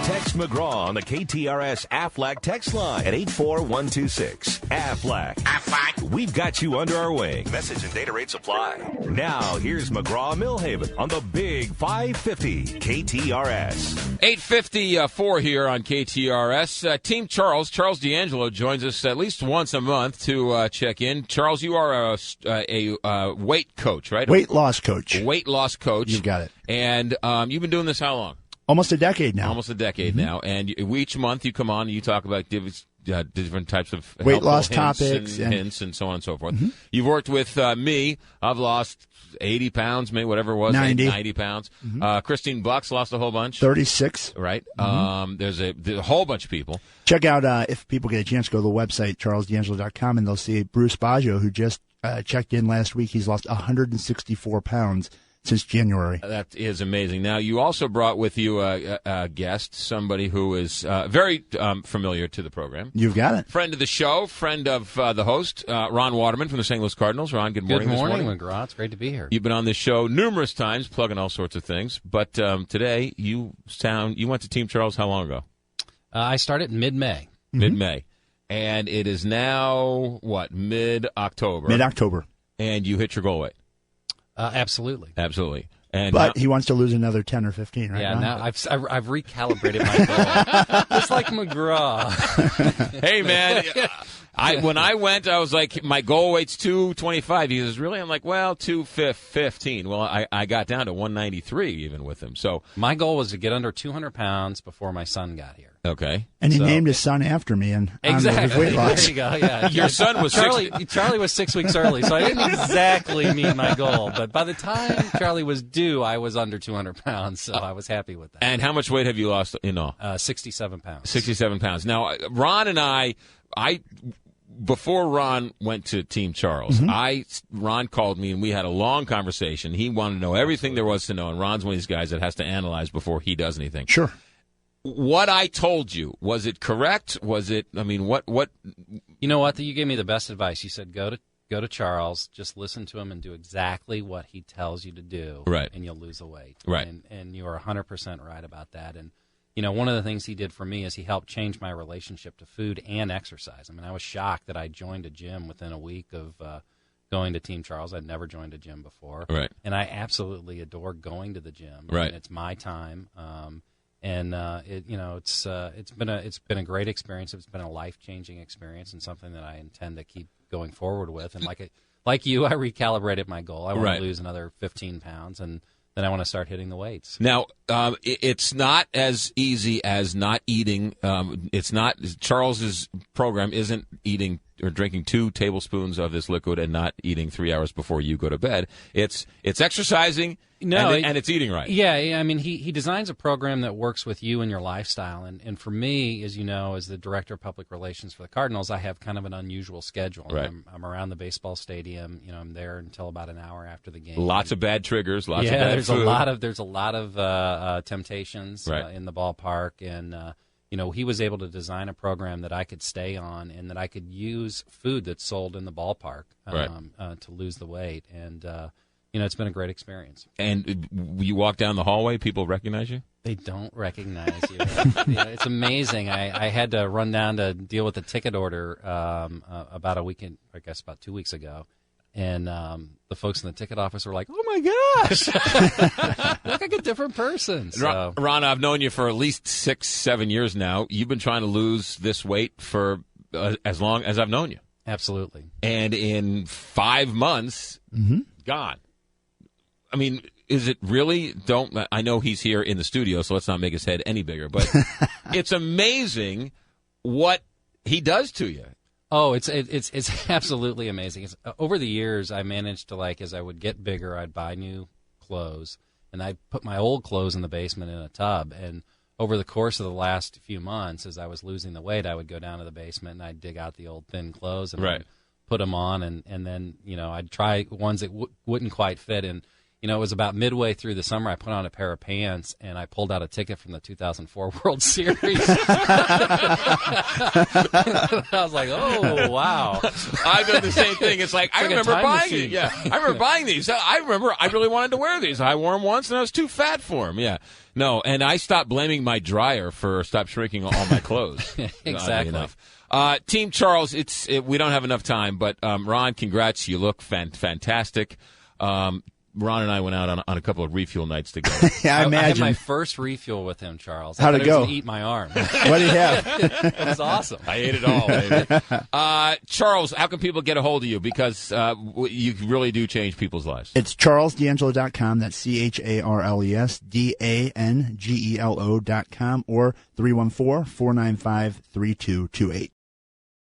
Text McGraw on the KTRS Aflac text line at 84126. Aflac. We've got you under our wing. Message and data rates apply. Now, here's McGraw Milhaven on the Big 550 KTRS. 8:54 here on KTRS. Team Charles D'Angelo joins us at least once a month to check in. Charles, you are a weight coach, right? Weight loss coach. Weight loss coach. You got it. And you've been doing this how long? Almost a decade now. Almost a decade now. And each month you come on and you talk about different types of weight loss topics and hints and so on and so forth. You've worked with me. I've lost 80 pounds, maybe whatever it was, 90 pounds. Christine Bucks lost a whole bunch. 36. Right. There's a whole bunch of people. Check out, if people get a chance, go to the website, charlesdangelo.com, and they'll see Bruce Baggio, who just checked in last week. He's lost 164 pounds since January. That is amazing. Now, you also brought with you a guest, somebody who is very familiar to the program. You've got it. Friend of the show, friend of the host, Ron Watermon from the St. Louis Cardinals. Ron, good morning. Good morning, McGraw. It's great to be here. You've been on this show numerous times, plugging all sorts of things. But today, you went to Team Charles how long ago? I started mid-May. Mid-May. And it is now, mid-October? Mid-October. And you hit your goal weight? Absolutely. And but he wants to lose another 10 or 15, right? Yeah, now I've recalibrated my goal. Just like McGraw. Hey, man, when I went, I was like, my goal weight's 225. He says, really? I'm like, well, 215. Well, I got down to 193 even with him. So my goal was to get under 200 pounds before my son got here. Okay. And he named his son after me. And exactly. Weight loss. There you go. Yeah. Your son was Charlie was 6 weeks early, so I didn't exactly meet my goal. But by the time Charlie was due, I was under 200 pounds, so I was happy with that. And how much weight have you lost in all? 67 pounds. 67 pounds. Now, Ron and I before Ron went to Team Charles, Ron called me and we had a long conversation. He wanted to know everything there was to know, and Ron's one of these guys that has to analyze before he does anything. Sure. What I told you, was it correct? Was it, what? You know what? You gave me the best advice. You said go to Charles, just listen to him and do exactly what he tells you to do, right, and you'll lose the weight. Right. And you are 100% right about that. And one of the things he did for me is he helped change my relationship to food and exercise. I was shocked that I joined a gym within a week of going to Team Charles. I'd never joined a gym before. Right. And I absolutely adore going to the gym. Right. And it's my time. It's been a great experience. It's been a life-changing experience and something that I intend to keep going forward with. And like you, I recalibrated my goal. I want to lose another 15 pounds, and then I want to start hitting the weights. Now, it's not as easy as not eating. It's not Charles's program isn't eating or drinking 2 tablespoons of this liquid and not eating 3 hours before you go to bed. It's exercising. And it's eating right. Yeah, he designs a program that works with you and your lifestyle. And for me, as you know, as the director of public relations for the Cardinals, I have kind of an unusual schedule. Right. I'm around the baseball stadium. I'm there until about an hour after the game. Lots of bad triggers. Lots of bad food. There's a lot of temptations in the ballpark, and he was able to design a program that I could stay on and that I could use food that's sold in the ballpark to lose the weight. And it's been a great experience. And you walk down the hallway, people recognize you? They don't recognize you. It's amazing. I had to run down to deal with a ticket order about 2 weeks ago. And the folks in the ticket office were like, "Oh my gosh, look like a different person." So. Ron, I've known you for at least 6-7 years now. You've been trying to lose this weight for as long as I've known you. Absolutely. And in 5 months, gone. Is it really? I know he's here in the studio, so let's not make his head any bigger. But it's amazing what he does to you. Oh, it's absolutely amazing. Over the years, I managed to, as I would get bigger, I'd buy new clothes, and I'd put my old clothes in the basement in a tub. And over the course of the last few months, as I was losing the weight, I would go down to the basement and I'd dig out the old thin clothes and put them on, and then I'd try ones that wouldn't quite fit. And it was about midway through the summer. I put on a pair of pants and I pulled out a ticket from the 2004 World Series. I was like, oh, wow. I've done the same thing. It's like, I remember buying it. Yeah, I remember buying these. I remember I really wanted to wear these. I wore them once and I was too fat for them. Yeah. No, and I stopped blaming my dryer for stop shrinking all my clothes. Exactly. Enough. Team Charles, we don't have enough time, but Ron, congrats. You look fantastic. Ron and I went out on a couple of refuel nights together. Yeah, I imagine. I had my first refuel with him, Charles. How'd it go? I was gonna eat my arm. What do you have? It was awesome. I ate it all, baby. Charles, how can people get a hold of you? Because you really do change people's lives. It's charlesdangelo.com. That's CharlesDangelo.com or 314-495-3228.